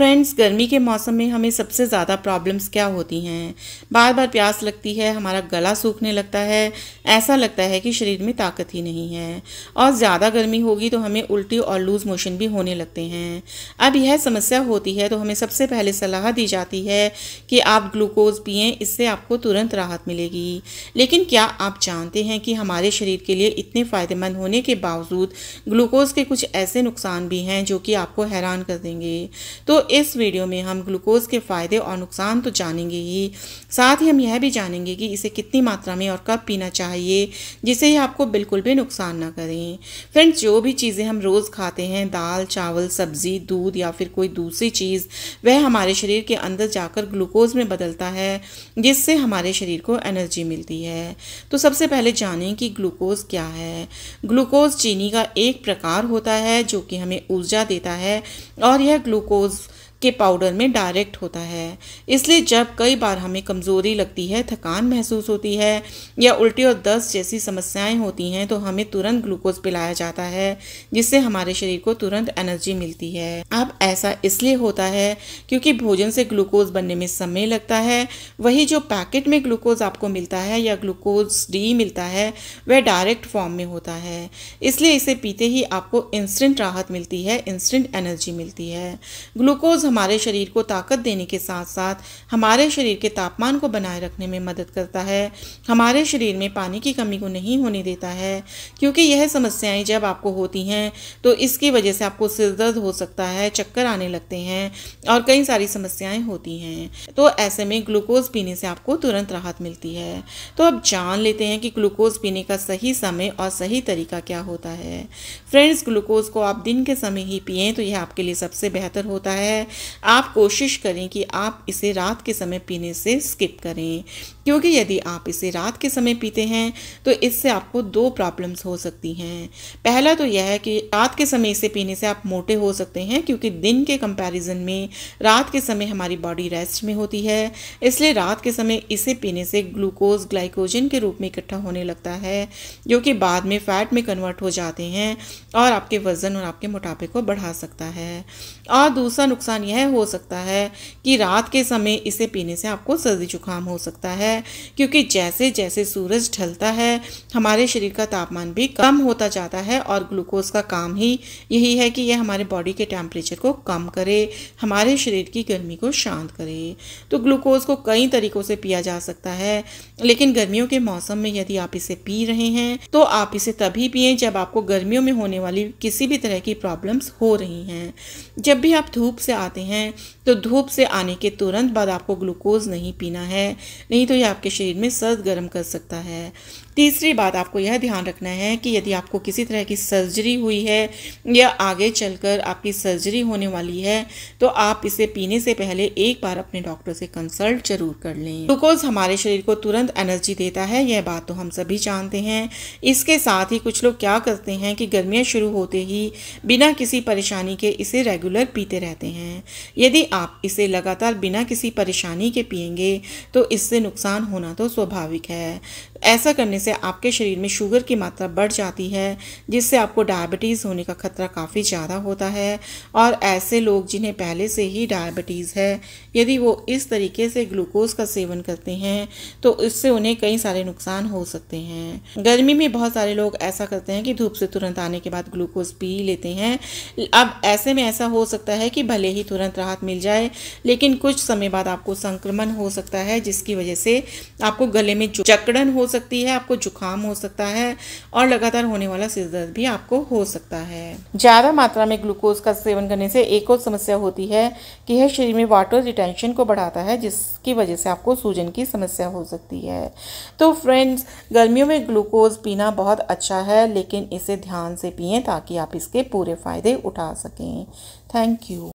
Friends, गर्मी के मौसम में हमें सबसे ज़्यादा प्रॉब्लम्स क्या होती हैं? बार बार प्यास लगती है, हमारा गला सूखने लगता है, ऐसा लगता है कि शरीर में ताकत ही नहीं है और ज़्यादा गर्मी होगी तो हमें उल्टी और लूज़ मोशन भी होने लगते हैं। अब यह समस्या होती है तो हमें सबसे पहले सलाह दी जाती है कि आप ग्लूकोज़ पिएँ, इससे आपको तुरंत राहत मिलेगी। लेकिन क्या आप जानते हैं कि हमारे शरीर के लिए इतने फ़ायदेमंद होने के बावजूद ग्लूकोज़ के कुछ ऐसे नुकसान भी हैं जो कि आपको हैरान कर देंगे। तो इस वीडियो में हम ग्लूकोज़ के फ़ायदे और नुकसान तो जानेंगे ही, साथ ही हम यह भी जानेंगे कि इसे कितनी मात्रा में और कब पीना चाहिए जिससे ये आपको बिल्कुल भी नुकसान ना करें। फ्रेंड्स, जो भी चीज़ें हम रोज़ खाते हैं, दाल, चावल, सब्ज़ी, दूध या फिर कोई दूसरी चीज़, वह हमारे शरीर के अंदर जाकर ग्लूकोज़ में बदलता है जिससे हमारे शरीर को एनर्जी मिलती है। तो सबसे पहले जानें कि ग्लूकोज़ क्या है। ग्लूकोज़ चीनी का एक प्रकार होता है जो कि हमें ऊर्जा देता है और यह ग्लूकोज़ के पाउडर में डायरेक्ट होता है। इसलिए जब कई बार हमें कमज़ोरी लगती है, थकान महसूस होती है या उल्टी और दस्त जैसी समस्याएं होती हैं तो हमें तुरंत ग्लूकोज पिलाया जाता है जिससे हमारे शरीर को तुरंत एनर्जी मिलती है। अब ऐसा इसलिए होता है क्योंकि भोजन से ग्लूकोज बनने में समय लगता है। वही जो पैकेट में ग्लूकोज आपको मिलता है या ग्लूकोज डी मिलता है वह डायरेक्ट फॉर्म में होता है। इसलिए इसे पीते ही आपको इंस्टेंट राहत मिलती है, इंस्टेंट एनर्जी मिलती है। ग्लूकोज हमारे शरीर को ताकत देने के साथ साथ हमारे शरीर के तापमान को बनाए रखने में मदद करता है। हमारे शरीर में पानी की कमी को नहीं होने देता है क्योंकि यह समस्याएं जब आपको होती हैं तो इसकी वजह से आपको सिर दर्द हो सकता है, चक्कर आने लगते हैं और कई सारी समस्याएं होती हैं। तो ऐसे में ग्लूकोज पीने से आपको तुरंत राहत मिलती है। तो अब जान लेते हैं कि ग्लूकोज पीने का सही समय और सही तरीका क्या होता है। फ्रेंड्स, ग्लूकोज को आप दिन के समय ही पिएं तो यह आपके लिए सबसे बेहतर होता है। आप कोशिश करें कि आप इसे रात के समय पीने से स्किप करें क्योंकि यदि आप इसे रात के समय पीते हैं तो इससे आपको दो प्रॉब्लम्स हो सकती हैं। पहला तो यह है कि रात के समय इसे पीने से आप मोटे हो सकते हैं क्योंकि दिन के कंपैरिजन में रात के समय हमारी बॉडी रेस्ट में होती है। इसलिए रात के समय इसे पीने से ग्लूकोज ग्लाइकोजन के रूप में इकट्ठा होने लगता है जो कि बाद में फैट में कन्वर्ट हो जाते हैं और आपके वज़न और आपके मोटापे को बढ़ा सकता है। और दूसरा नुकसान यह हो सकता है कि रात के समय इसे पीने से आपको सर्दी जुकाम हो सकता है क्योंकि जैसे जैसे सूरज ढलता है हमारे शरीर का तापमान भी कम होता जाता है और ग्लूकोज का काम ही यही है कि यह हमारे बॉडी के टेम्परेचर को कम करे, हमारे शरीर की गर्मी को शांत करे। तो ग्लूकोज को कई तरीकों से पिया जा सकता है लेकिन गर्मियों के मौसम में यदि आप इसे पी रहे हैं तो आप इसे तभी पिएं जब आपको गर्मियों में होने वाली किसी भी तरह की प्रॉब्लम्स हो रही हैं। जब भी आप धूप से आते हैं तो धूप से आने के तुरंत बाद आपको ग्लूकोज नहीं पीना है, नहीं तो यह आपके शरीर में सर्द गर्म कर सकता है। तीसरी बात आपको यह ध्यान रखना है कि यदि आपको किसी तरह की सर्जरी हुई है या आगे चलकर आपकी सर्जरी होने वाली है तो आप इसे पीने से पहले एक बार अपने डॉक्टर से कंसल्ट जरूर कर लें। ग्लूकोज हमारे शरीर को तुरंत एनर्जी देता है, यह बात तो हम सभी जानते हैं। इसके साथ ही कुछ लोग क्या करते हैं कि गर्मियाँ शुरू होते ही बिना किसी परेशानी के इसे रेगुलर पीते रहते हैं। यदि आप इसे लगातार बिना किसी परेशानी के पिएंगे तो इससे नुकसान होना तो स्वाभाविक है। ऐसा करने से आपके शरीर में शुगर की मात्रा बढ़ जाती है जिससे आपको डायबिटीज़ होने का खतरा काफ़ी ज़्यादा होता है और ऐसे लोग जिन्हें पहले से ही डायबिटीज़ है यदि वो इस तरीके से ग्लूकोज का सेवन करते हैं तो इससे उन्हें कई सारे नुकसान हो सकते हैं। गर्मी में बहुत सारे लोग ऐसा करते हैं कि धूप से तुरंत आने के बाद ग्लूकोज पी लेते हैं। अब ऐसे में ऐसा हो सकता है कि भले ही तुरंत राहत मिल जाए लेकिन कुछ समय बाद आपको संक्रमण हो सकता है जिसकी वजह से आपको गले में जकड़न हो सकती है, आपको जुकाम हो सकता है और लगातार होने वाला सिर दर्द भी आपको हो सकता है। ज़्यादा मात्रा में ग्लूकोज का सेवन करने से एक और समस्या होती है कि यह शरीर में वाटर रिटेंशन को बढ़ाता है जिसकी वजह से आपको सूजन की समस्या हो सकती है। तो फ्रेंड्स, गर्मियों में ग्लूकोज पीना बहुत अच्छा है लेकिन इसे ध्यान से पिएं ताकि आप इसके पूरे फ़ायदे उठा सकें। Thank you.